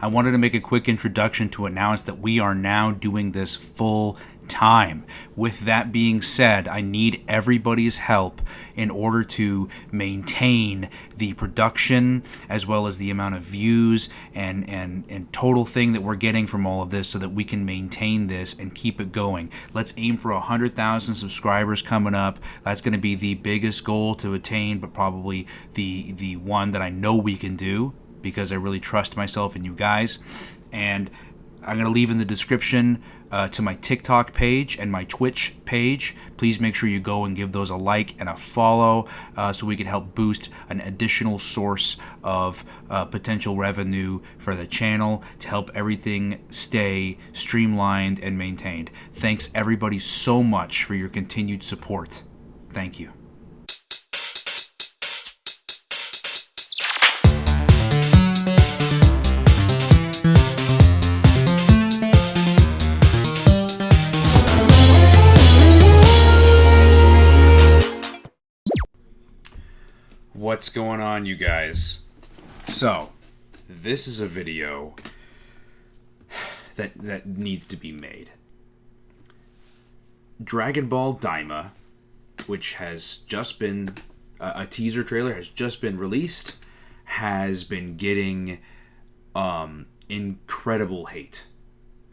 I wanted to make a quick introduction to announce that we are now doing this full time. With that being said, I need everybody's help in order to maintain the production as well as the amount of views and total thing that we're getting from all of this so that we can maintain this and keep it going. Let's aim for 100,000 subscribers coming up. That's going to be the biggest goal to attain, but probably the one that I know we can do because I really trust myself and you guys. And I'm going to leave in the description to my TikTok page and my Twitch page. Please make sure you go and give those a like and a follow so we can help boost an additional source of potential revenue for the channel to help everything stay streamlined and maintained. Thanks everybody so much for your continued support. Thank you. What's going on, you guys? So, this is a video that needs to be made. Dragon Ball Daima, which has just been a teaser trailer, has just been released, has been getting incredible hate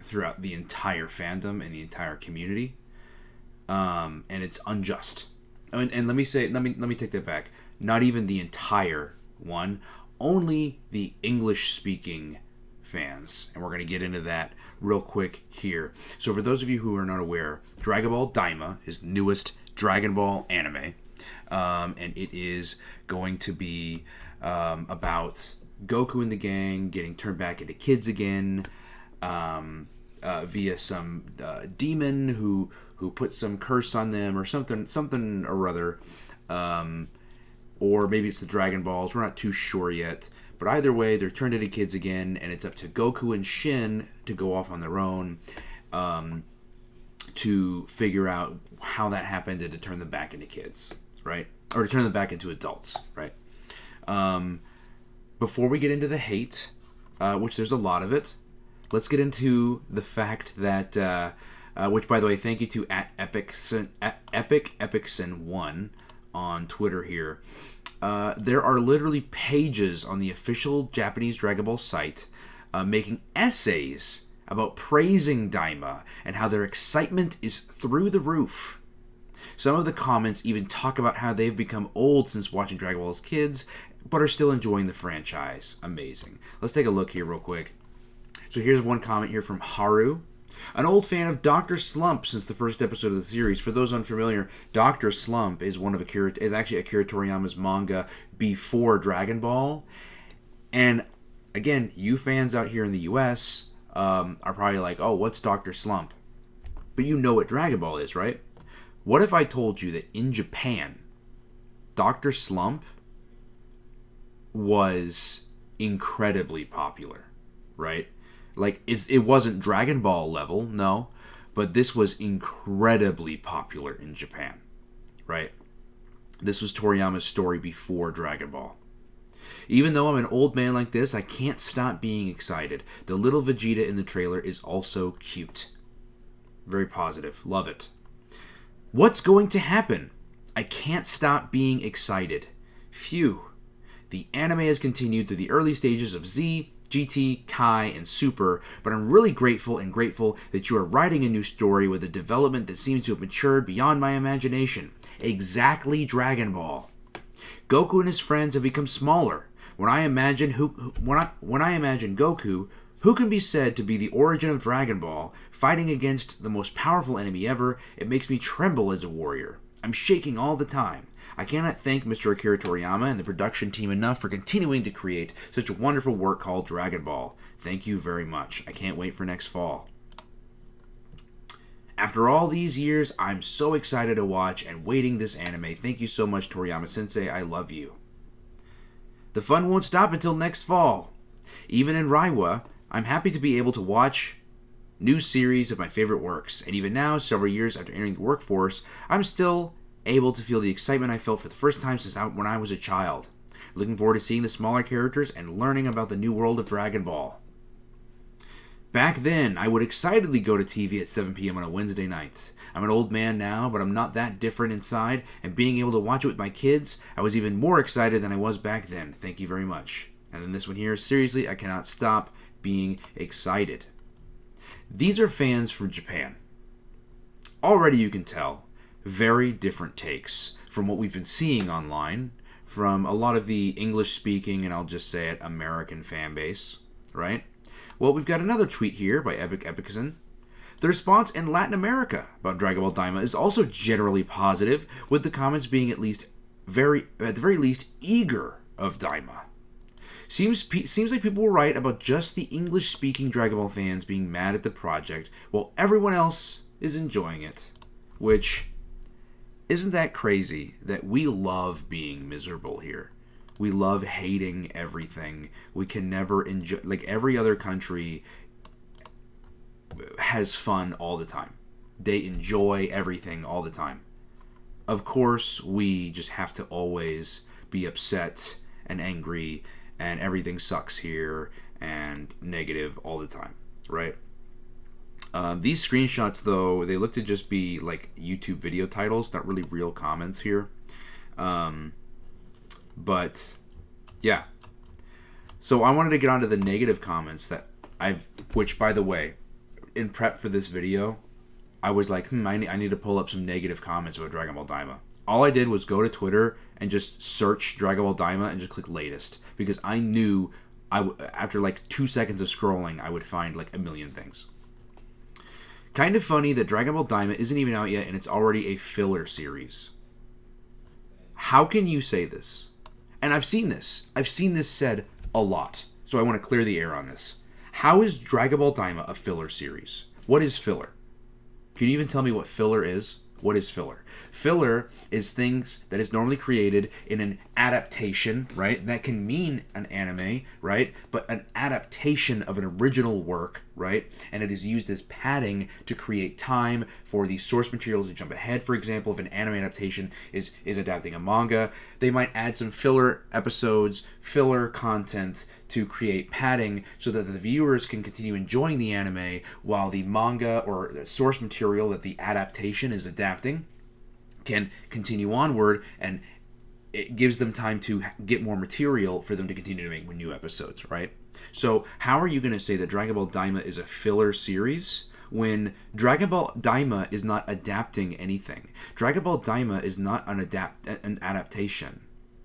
throughout the entire fandom and the entire community, and it's unjust. And let me take that back. Not even the entire one, only the English-speaking fans. And we're going to get into that real quick here. So for those of you who are not aware, Dragon Ball Daima is the newest Dragon Ball anime. And it is going to be about Goku and the gang getting turned back into kids again via some demon who put some curse on them or something or other. Or maybe it's the Dragon Balls. We're not too sure yet. But either way, they're turned into kids again, and it's up to Goku and Shin to go off on their own to figure out how that happened and to turn them back into kids, right? Or to turn them back into adults, right? Before we get into the hate, which there's a lot of it, let's get into the fact that, which, by the way, thank you to @EpicEpicson1 on Twitter here. There are literally pages on the official Japanese Dragon Ball site making essays about praising Daima and how their excitement is through the roof. Some of the comments even talk about how they've become old since watching Dragon Ball as kids, but are still enjoying the franchise. Amazing. Let's take a look here real quick. So here's one comment here from Haru. An old fan of Dr. Slump since the first episode of the series. For those unfamiliar, Dr. Slump is is actually Akira Toriyama's manga before Dragon Ball. And again, you fans out here in the US are probably like, oh, what's Dr. Slump? But you know what Dragon Ball is, right? What if I told you that in Japan, Dr. Slump was incredibly popular, right? Like, it wasn't Dragon Ball level, no, but this was incredibly popular in Japan, right? This was Toriyama's story before Dragon Ball. Even though I'm an old man like this, I can't stop being excited. The little Vegeta in the trailer is also cute. Very positive. Love it. What's going to happen? I can't stop being excited. Phew. The anime has continued through the early stages of Z, GT, Kai, and Super, but I'm really grateful that you are writing a new story with a development that seems to have matured beyond my imagination. Exactly Dragon Ball. Goku and his friends have become smaller. When I imagine Goku, who can be said to be the origin of Dragon Ball, fighting against the most powerful enemy ever, it makes me tremble as a warrior. I'm shaking all the time. I cannot thank Mr. Akira Toriyama and the production team enough for continuing to create such a wonderful work called Dragon Ball. Thank you very much. I can't wait for next fall. After all these years, I'm so excited to watch and waiting this anime. Thank you so much, Toriyama-sensei. I love you. The fun won't stop until next fall. Even in Reiwa, I'm happy to be able to watch new series of my favorite works. And even now, several years after entering the workforce, I'm still able to feel the excitement I felt for the first time since when I was a child. Looking forward to seeing the smaller characters and learning about the new world of Dragon Ball. Back then, I would excitedly go to TV at 7 p.m. on a Wednesday night. I'm an old man now, but I'm not that different inside, and being able to watch it with my kids, I was even more excited than I was back then. Thank you very much. And then this one here, seriously, I cannot stop being excited. These are fans from Japan. Already you can tell, very different takes from what we've been seeing online, from a lot of the English-speaking, and I'll just say it, American fan base, right? Well, we've got another tweet here by Epic Epicson. The response in Latin America about Dragon Ball Daima is also generally positive, with the comments being at the very least, eager of Daima. Seems like people were right about just the English-speaking Dragon Ball fans being mad at the project, while everyone else is enjoying it. Which, isn't that crazy that we love being miserable here? We love hating everything. We can never enjoy... Like, every other country has fun all the time. They enjoy everything all the time. Of course, we just have to always be upset and angry, and everything sucks here, and negative all the time, right? These screenshots, though, they look to just be like YouTube video titles, not really real comments here. But yeah. So I wanted to get onto the negative comments which, by the way, in prep for this video, I was like, I need to pull up some negative comments about Dragon Ball Daima. All I did was go to Twitter and just search Dragon Ball Daima and just click latest, because I knew after like 2 seconds of scrolling, I would find like a million things. Kind of funny that Dragon Ball Daima isn't even out yet and it's already a filler series. How can you say this? And I've seen this. I've seen this said a lot. So I want to clear the air on this. How is Dragon Ball Daima a filler series? What is filler? Can you even tell me what filler is? What is filler? Filler is things that is normally created in an adaptation, right? That can mean an anime, right? But an adaptation of an original work, right? And it is used as padding to create time for the source material to jump ahead. For example, if an anime adaptation is adapting a manga, they might add some filler episodes, filler content to create padding so that the viewers can continue enjoying the anime while the manga or the source material that the adaptation is adapting can continue onward, and it gives them time to get more material for them to continue to make new episodes, right? So how are you going to say that Dragon Ball Daima is a filler series when Dragon Ball Daima is not adapting anything? Dragon Ball Daima is not an adaptation.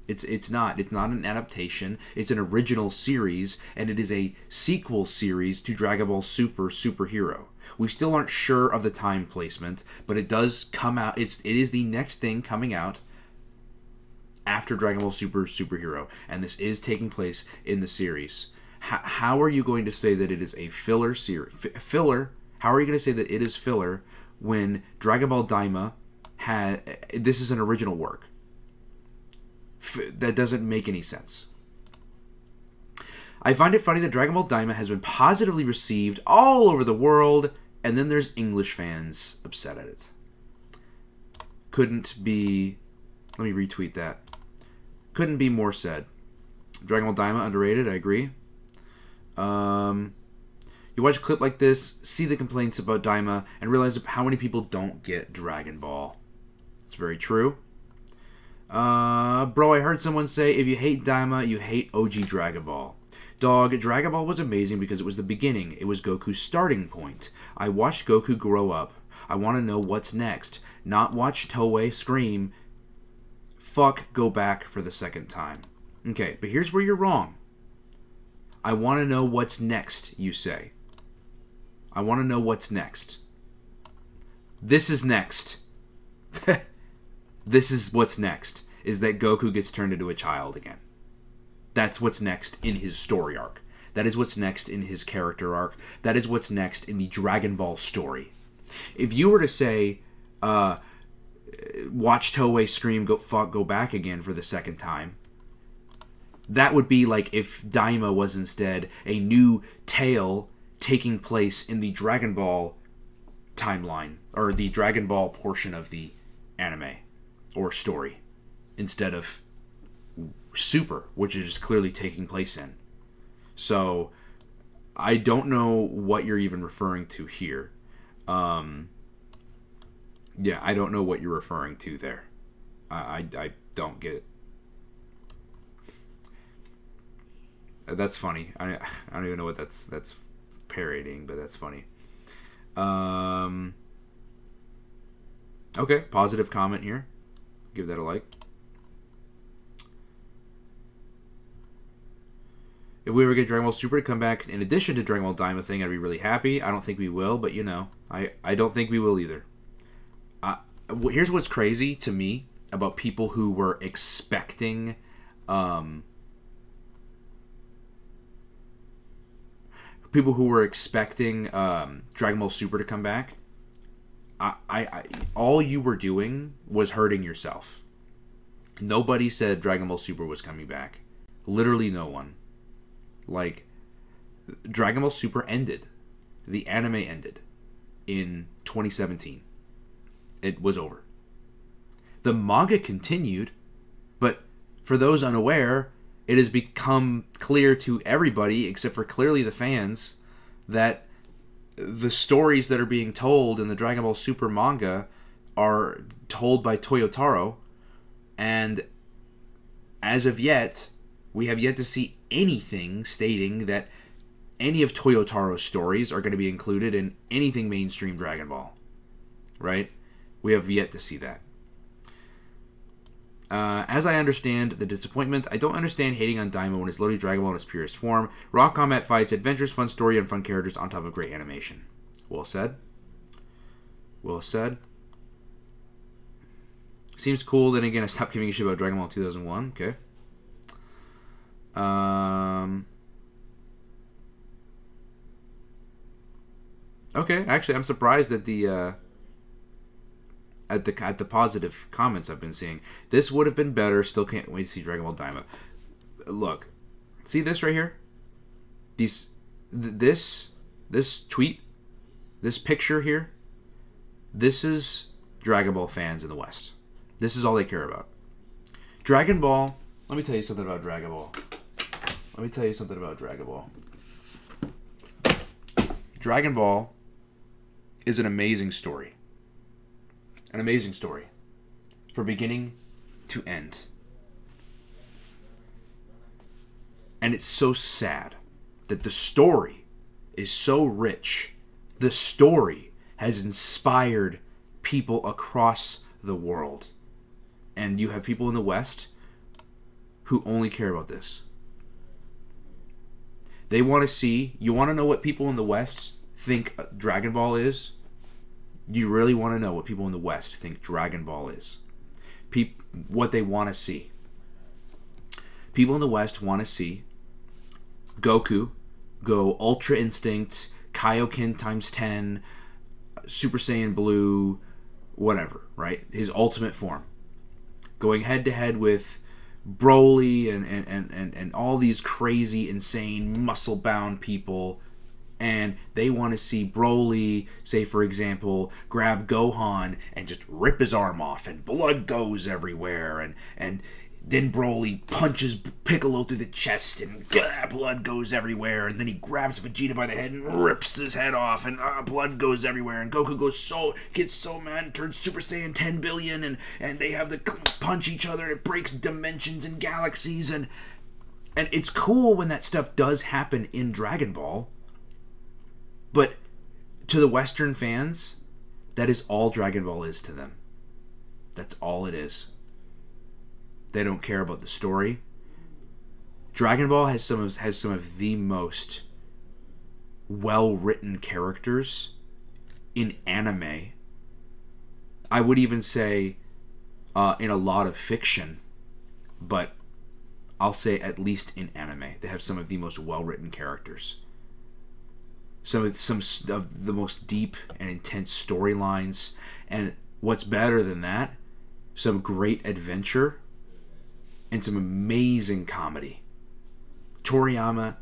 It's not an adaptation. It's an original series, and it is a sequel series to Dragon Ball Superhero. We still aren't sure of the time placement, but it does come out. It is the next thing coming out after Dragon Ball Superhero, and this is taking place in the series. How are you going to say that it is a filler series? How are you going to say that it is filler when Dragon Ball Daima this is an original work? That doesn't make any sense. I find it funny that Dragon Ball Daima has been positively received all over the world, and then there's English fans upset at it. Couldn't be... Let me retweet that. Couldn't be more said. Dragon Ball Daima, underrated, I agree. You watch a clip like this, see the complaints about Daima, and realize how many people don't get Dragon Ball. It's very true. Bro, I heard someone say, if you hate Daima, you hate OG Dragon Ball. Dog, Dragon Ball was amazing because it was the beginning. It was Goku's starting point. I watched Goku grow up. I want to know what's next. Not watch Toei scream, fuck, go back for the second time. Okay, but here's where you're wrong. I want to know what's next, you say. I want to know what's next. This is next. This is what's next, is that Goku gets turned into a child again. That's what's next in his story arc. That is what's next in his character arc. That is what's next in the Dragon Ball story. If you were to say, watch Toei scream, go back again for the second time, that would be like if Daima was instead a new tale taking place in the Dragon Ball timeline, or the Dragon Ball portion of the anime or story, instead of Super, which is clearly taking place in. So I don't know what you're even referring to here. Yeah, I don't know what you're referring to there. I don't get it. That's funny. I don't even know what that's parodying, but that's funny. Okay, positive comment here. Give that a like. If we ever get Dragon Ball Super to come back in addition to Dragon Ball Daima thing, I'd be really happy. I don't think we will, but I don't think we will either. Here's what's crazy to me about people who were expecting Dragon Ball Super to come back. I all you were doing was hurting yourself. Nobody said Dragon Ball Super was coming back. Literally no one. Like, Dragon Ball Super ended. The anime ended in 2017. It was over. The manga continued, but for those unaware, it has become clear to everybody, except for clearly the fans, that the stories that are being told in the Dragon Ball Super manga are told by Toyotaro, and as of yet, we have yet to see anything stating that any of Toyotaro's stories are going to be included in anything mainstream Dragon Ball. Right? We have yet to see that. As I understand the disappointment, I don't understand hating on Daima when it's literally Dragon Ball in its purest form. Raw combat fights, adventures, fun story, and fun characters on top of great animation. Well said. Well said. Seems cool, then again I stopped giving a shit about Dragon Ball 2001. Okay. Okay, actually I'm surprised at the positive comments I've been seeing. This would have been better. Still can't wait to see Dragon Ball Daima. Look, see this right here? This tweet, this picture here. This is Dragon Ball fans in the West. This is all they care about. Dragon Ball. Let me tell you something about Dragon Ball. Dragon Ball is an amazing story. An amazing story. From beginning to end. And it's so sad that the story is so rich. The story has inspired people across the world. And you have people in the West who only care about this. They want to see... You want to know what people in the West think Dragon Ball is? You really want to know what people in the West think Dragon Ball is. What they want to see. People in the West want to see Goku go Ultra Instinct, Kaioken times 10, Super Saiyan Blue, whatever, right? His ultimate form. Going head to head with Broly and all these crazy, insane, muscle-bound people. And they want to see Broly, say for example, grab Gohan and just rip his arm off and blood goes everywhere. And then Broly punches Piccolo through the chest and blood goes everywhere. And then he grabs Vegeta by the head and rips his head off and blood goes everywhere. And Goku gets so mad and turns Super Saiyan 10 billion and they have to punch each other and it breaks dimensions and galaxies. And it's cool when that stuff does happen in Dragon Ball. But to the Western fans, that is all Dragon Ball is to them. That's all it is. They don't care about the story. Dragon Ball has some of the most well-written characters in anime. I would even say in a lot of fiction, but I'll say at least in anime, they have some of the most well-written characters. Some of the most deep and intense storylines, and what's better than that, some great adventure and some amazing comedy. Toriyama,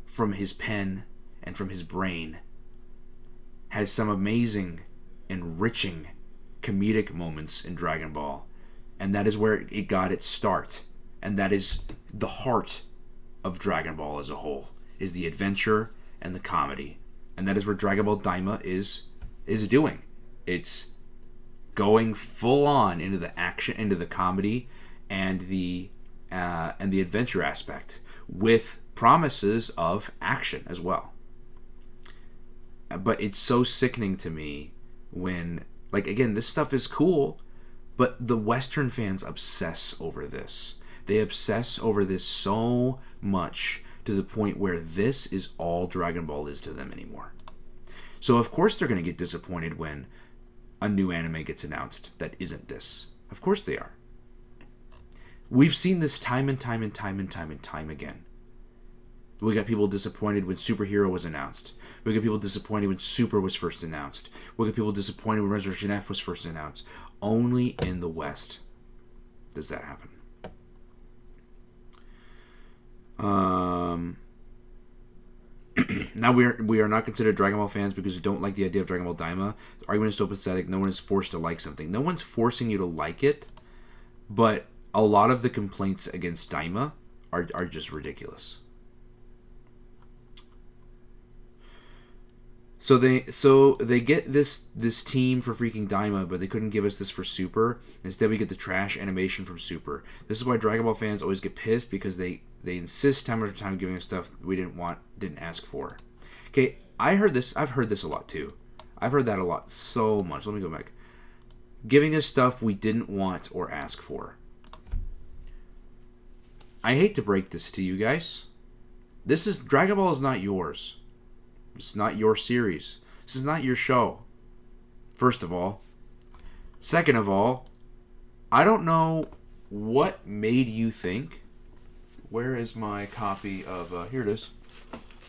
from his pen and from his brain, has some amazing, enriching comedic moments in Dragon Ball, and that is where it got its start, and that is the heart of Dragon Ball as a whole, is the adventure and the comedy. And that is where Dragon Ball Daima is doing. It's going full on into the action, into the comedy, and the adventure aspect, with promises of action as well. But it's so sickening to me when, like, again, this stuff is cool, but the Western fans obsess over this. They obsess over this so much to the point where this is all Dragon Ball is to them anymore. So of course they're going to get disappointed when a new anime gets announced that isn't this. Of course they are. We've seen this time and time again. We got people disappointed when Superhero was announced. We got people disappointed when Super was first announced. We got people disappointed when Resurrection F was first announced. Only in the West does that happen. Now we are not considered Dragon Ball fans because we don't like the idea of Dragon Ball Daima. The argument is so pathetic. No one is forced to like something. No one's forcing you to like it, but a lot of the complaints against Daima are just ridiculous. So they get this team for freaking Daima, but they couldn't give us this for Super. Instead, we get the trash animation from Super. This is why Dragon Ball fans always get pissed, because they insist time after time giving us stuff we didn't ask for. Okay, I've heard this a lot too. I've heard that a lot, so much. Let me go back. Giving us stuff we didn't want or ask for. I hate to break this to you guys. Dragon Ball is not yours. It's not your series. This is not your show. First of all. Second of all, I don't know what made you think. Where is my copy of... here it is.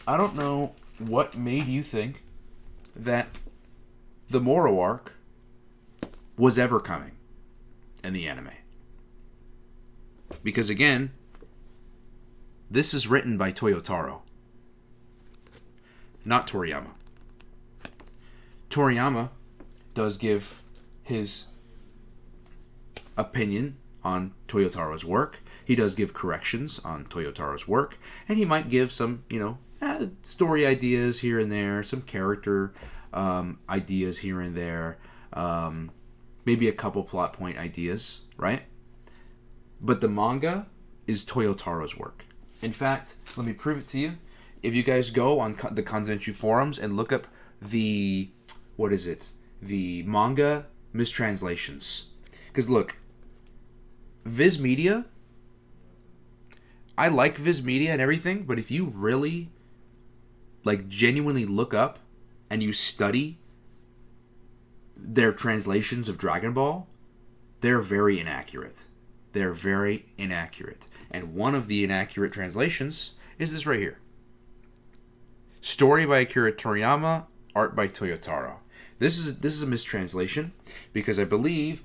I don't know what made you think that the Moro arc was ever coming in the anime. Because again, this is written by Toyotaro, not Toriyama. Toriyama does give his opinion on Toyotaro's work. He does give corrections on Toyotaro's work. And he might give some, story ideas here and there, some character ideas here and there, maybe a couple plot point ideas, right? But the manga is Toyotaro's work. In fact, let me prove it to you. If you guys go on the Kanzenshuu forums and look up the manga mistranslations. Because look, Viz Media, I like Viz Media and everything, but if you really, genuinely look up and you study their translations of Dragon Ball, they're very inaccurate. They're very inaccurate. And one of the inaccurate translations is this right here. Story by Akira Toriyama, art by Toyotaro. This is a mistranslation because I believe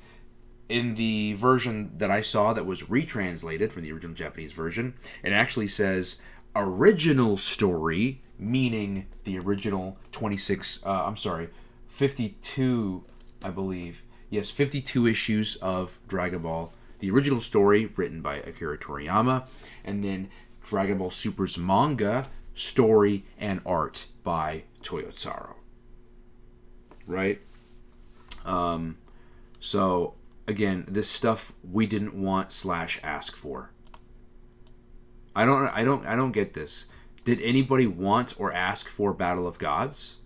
in the version that I saw that was retranslated from the original Japanese version, it actually says original story, meaning the original 52, I believe. Yes, 52 issues of Dragon Ball. The original story written by Akira Toriyama, and then Dragon Ball Super's manga, story, and art by Toyotaro. Right? So, again, this stuff we didn't want / ask for. I don't get this. Did anybody want or ask for Battle of Gods?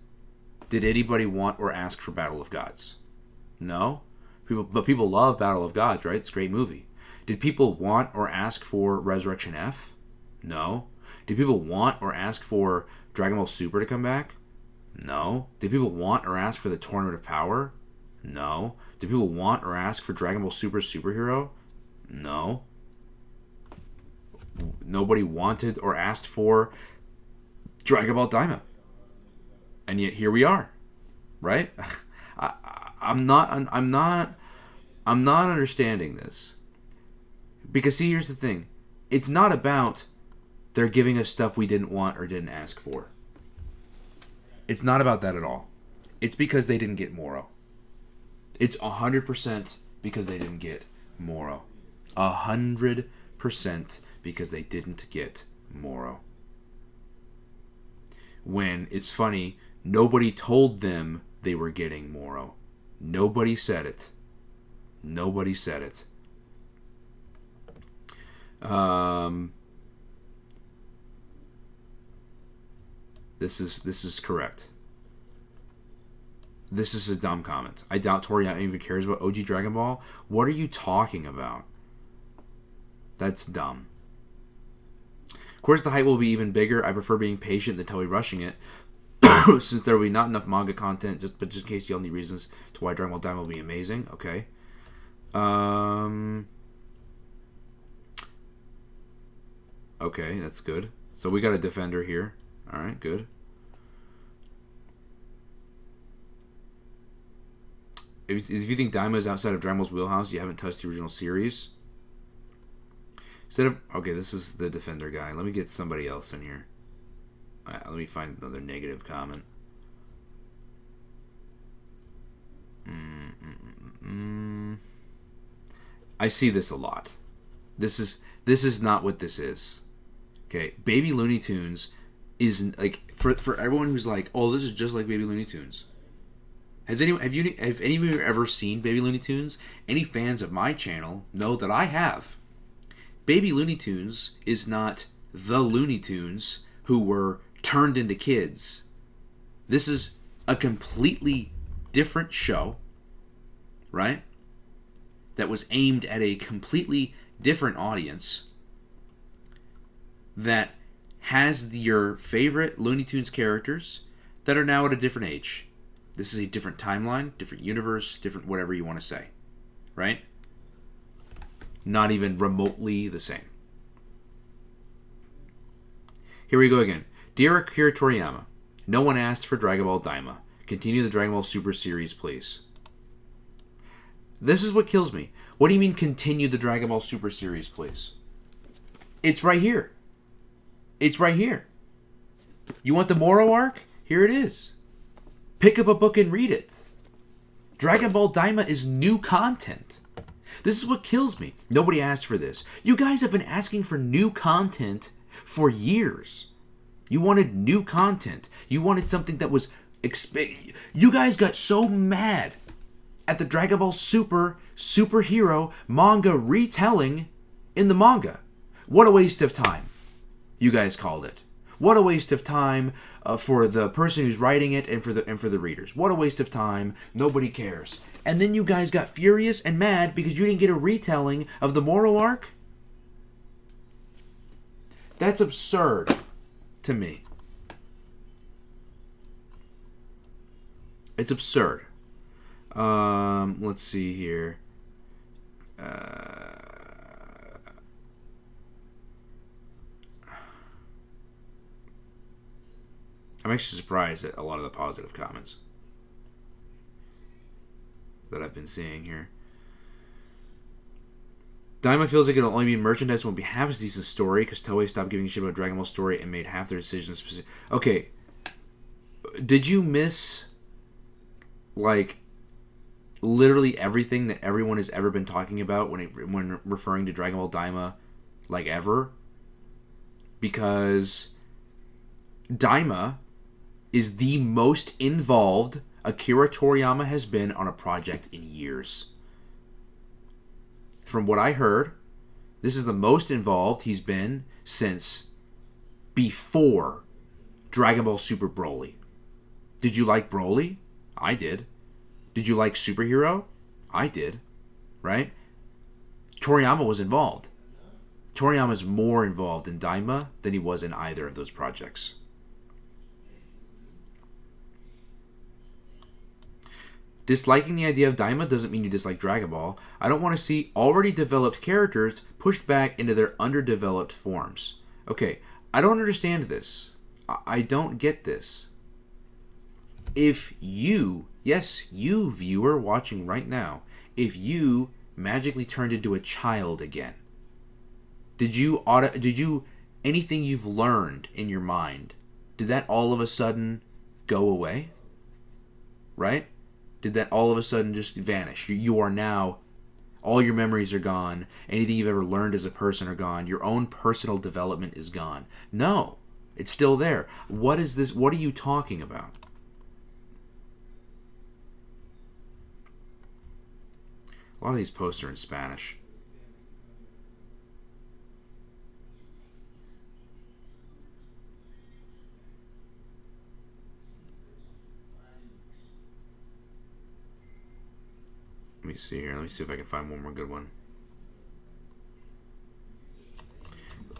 Did anybody want or ask for Battle of Gods? No? People love Battle of Gods, right? It's a great movie. Did people want or ask for Resurrection F? No. Did people want or ask for Dragon Ball Super to come back? No. Did people want or ask for the Tournament of Power? No. Did people want or ask for Dragon Ball Super Superhero? No. Nobody wanted or asked for Dragon Ball Daima. And yet here we are. Right? I'm not understanding this. Because see, here's the thing. It's not about they're giving us stuff we didn't want or didn't ask for. It's not about that at all. It's because they didn't get Moro. It's 100% because they didn't get Moro. 100% because they didn't get Moro. when it's funny, nobody told them they were getting Moro. Nobody said it. Nobody said it. This is correct. This is a dumb comment. I doubt Toriyama even cares about OG Dragon Ball. What are you talking about? That's dumb. Of course, the hype will be even bigger. I prefer being patient than totally rushing it, since there will be not enough manga content. But just in case you all need reasons to why Dragon Ball Daima will be amazing. Okay. Okay, that's good. So we got a defender here. All right, good. If you think Daima is outside of Dragon Ball's wheelhouse, you haven't touched the original series. Instead of... Okay, this is the defender guy. Let me get somebody else in here. Alright, let me find another negative comment. I see this a lot. This is not what this is. Okay, Baby Looney Tunes is like for everyone who's like, oh, this is just like Baby Looney Tunes. Have any of you ever seen Baby Looney Tunes? Any fans of my channel know that I have. Baby Looney Tunes is not the Looney Tunes who were turned into kids. This is a completely different show, right? That was aimed at a completely different audience that has your favorite Looney Tunes characters that are now at a different age. This is a different timeline, different universe, different whatever you want to say, right? Not even remotely the same. Here we go again. Dear Akira Toriyama, no one asked for Dragon Ball Daima. Continue the Dragon Ball Super series, please. This is what kills me. What do you mean continue the Dragon Ball Super series, please? It's right here. It's right here. You want the Moro arc? Here it is. Pick up a book and read it. Dragon Ball Daima is new content. This is what kills me. Nobody asked for this. You guys have been asking for new content for years. You wanted new content. You wanted something that was... You guys got so mad at the Dragon Ball superhero manga retelling in the manga. What a waste of time, you guys called it. What a waste of time for the person who's writing it and for the readers. What a waste of time. Nobody cares. And then you guys got furious and mad because you didn't get a retelling of the Moro arc? That's absurd to me. It's absurd. Let's see here. I'm actually surprised at a lot of the positive comments that I've been seeing here. Daima feels like it'll only be merchandise won't be half as decent story because Toei stopped giving a shit about Dragon Ball story and made half their decisions specific. Okay, did you miss like literally everything that everyone has ever been talking about when referring to Dragon Ball Daima, like ever? Because Daima is the most involved Akira Toriyama has been on a project in years. From what I heard, this is the most involved he's been since before Dragon Ball Super Broly. Did you like Broly? I did. Did you like Superhero? I did. Right? Toriyama was involved. Toriyama's more involved in Daima than he was in either of those projects. Disliking the idea of Daima doesn't mean you dislike Dragon Ball. I don't want to see already developed characters pushed back into their underdeveloped forms. Okay, I don't understand this. I don't get this. If you, yes, you viewer watching right now, if you magically turned into a child again, did you anything you've learned in your mind, did that all of a sudden go away? Right? Did that all of a sudden just vanish? You are now, all your memories are gone. Anything you've ever learned as a person are gone. Your own personal development is gone. No, It's still there. What is this? What are you talking about? A lot of these posts are in Spanish. Let me see here. Let me see if I can find one more good one.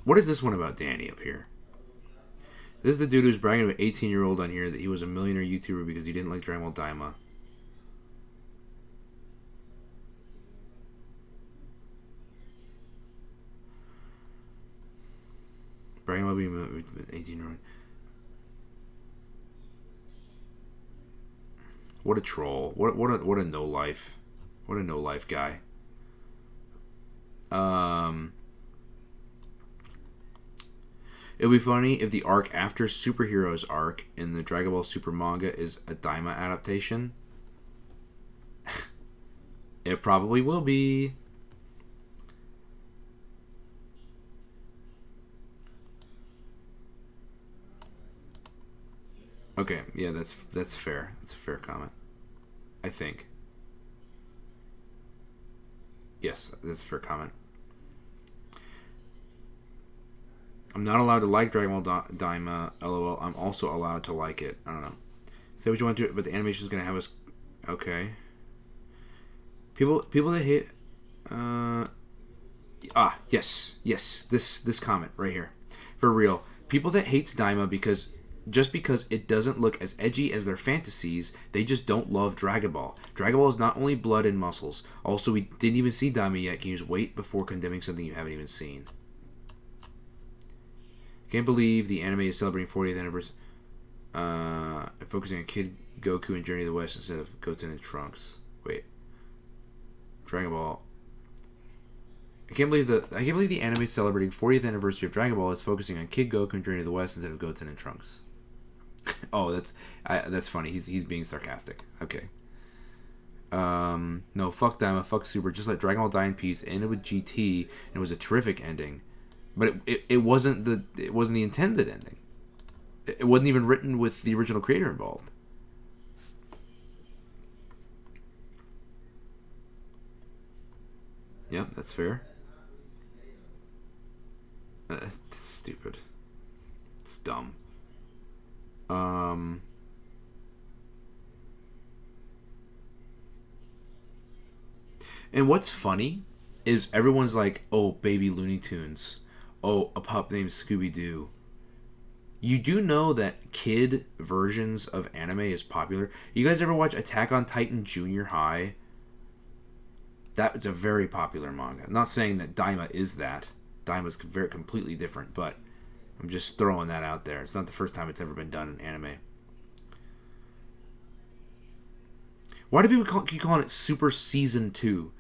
What is this one about Danny up here? This is the dude who's bragging to an 18-year-old on here that he was a millionaire YouTuber because he didn't like Dragon Ball Daima. Bragging about being an 18-year-old. What a troll. What a no-life. What a no-life guy. It would be funny if the arc after Superheroes arc in the Dragon Ball Super manga is a Daima adaptation. It probably will be. Okay, yeah, that's fair. That's a fair comment. I think. Yes, that's a fair comment. I'm not allowed to like Dragon Ball Daima, lol. I'm also allowed to like it. I don't know. Say what you want to, but the animation is going to have us... Okay. People that hate... yes. This comment right here. For real. People that hates Daima because... Just because it doesn't look as edgy as their fantasies, they just don't love Dragon Ball. Dragon Ball is not only blood and muscles. Also, we didn't even see Daima yet. Can you just wait before condemning something you haven't even seen? Can't believe the anime is celebrating 40th anniversary. Focusing on Kid Goku and Journey to the West instead of Goten and Trunks. Wait. Dragon Ball. I can't believe the anime is celebrating 40th anniversary of Dragon Ball is focusing on Kid Goku and Journey to the West instead of Goten and Trunks. Oh, that's funny. He's being sarcastic. Okay. No, fuck Daima, fuck Super. Just let Dragon Ball die in peace. It ended with GT, and it was a terrific ending. But it wasn't the intended ending. It wasn't even written with the original creator involved. Yeah, that's fair. It's stupid. It's dumb. And what's funny is everyone's like, oh, baby Looney Tunes. Oh, a pup named Scooby-Doo. You do know that kid versions of anime is popular. You guys ever watch Attack on Titan Junior High? That's a very popular manga. I'm not saying that Daima is that. Daima's very completely different, but I'm just throwing that out there. It's not the first time it's ever been done in anime. Why do people keep calling it Super Season 2?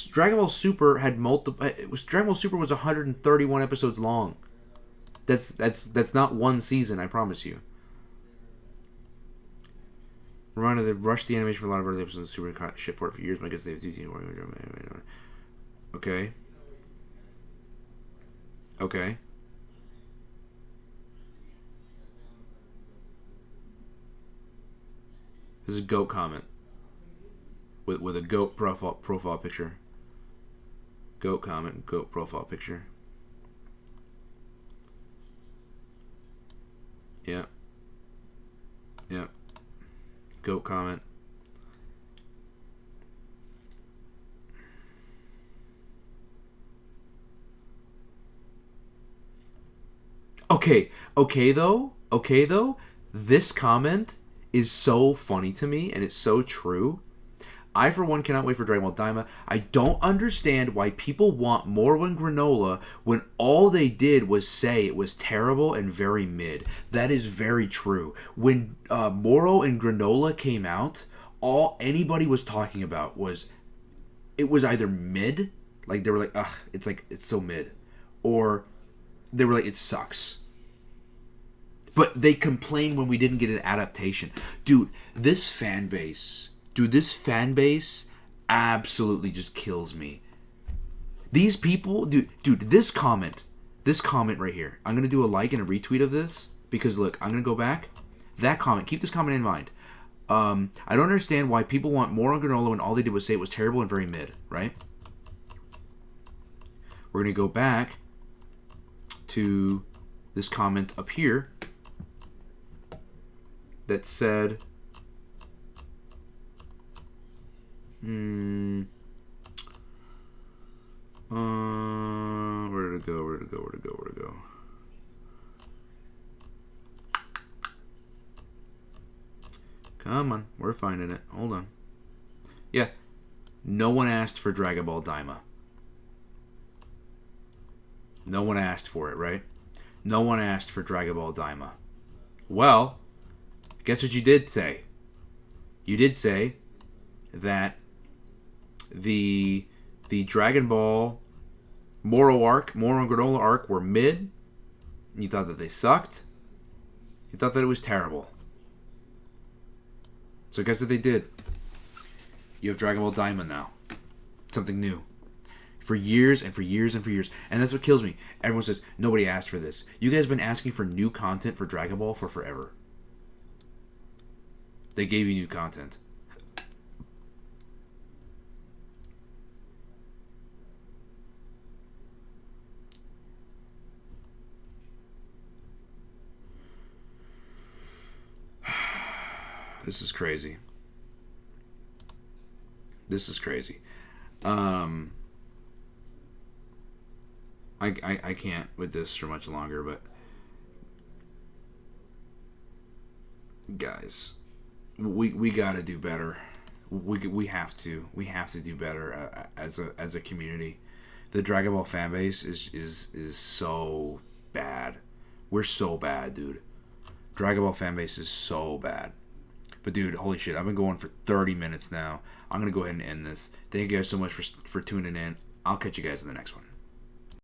Dragon Ball Super had multiple... Dragon Ball Super was 131 episodes long. That's not one season, I promise you. Reminded they rushed the animation for a lot of early episodes of Super and caught shit for it for years, but I guess they have two... Okay. Okay. This is a goat comment. With a goat profile picture. Goat comment, goat profile picture. Yeah. Yeah. Goat comment. Okay though, this comment is so funny to me and it's so true. I, for one, cannot wait for Dragon Ball Daima. I don't understand why people want Moro and Granola when all they did was say it was terrible and very mid. That is very true. When Moro and Granola came out, all anybody was talking about was it was either mid, like they were like, ugh, it's so mid, or they were like, it sucks. But they complained when we didn't get an adaptation. Dude, this fan base absolutely just kills me. These people, dude, this comment right here. I'm going to do a like and a retweet of this Because look, I'm gonna go back. That comment. Keep this comment in mind. I don't understand why people want more on granola when all they did was say it was terrible and very mid. Right? We're gonna go back to this comment up here that said, where did it go? Where did it go? Where did it go? Where did it go? Come on, we're finding it. Hold on. Yeah, no one asked for Dragon Ball Daima. No one asked for it, right? No one asked for Dragon Ball Daima. Well, guess what you did say? You did say that the Dragon Ball Moro and Granola arc were mid. You thought that they sucked. You thought that it was terrible. So guess what they did? You have Dragon Ball Daima now. Something new. For years and for years and for years. And that's what kills me. Everyone says, nobody asked for this. You guys have been asking for new content for Dragon Ball for forever. They gave you new content. This is crazy. This is crazy. I can't with this for much longer, but guys, we gotta do better. We have to do better as a community. The Dragon Ball fan base is so bad. We're so bad, dude. Dragon Ball fan base is so bad. But dude, holy shit, I've been going for 30 minutes now. I'm gonna go ahead and end this. Thank you guys so much for tuning in. I'll catch you guys in the next one.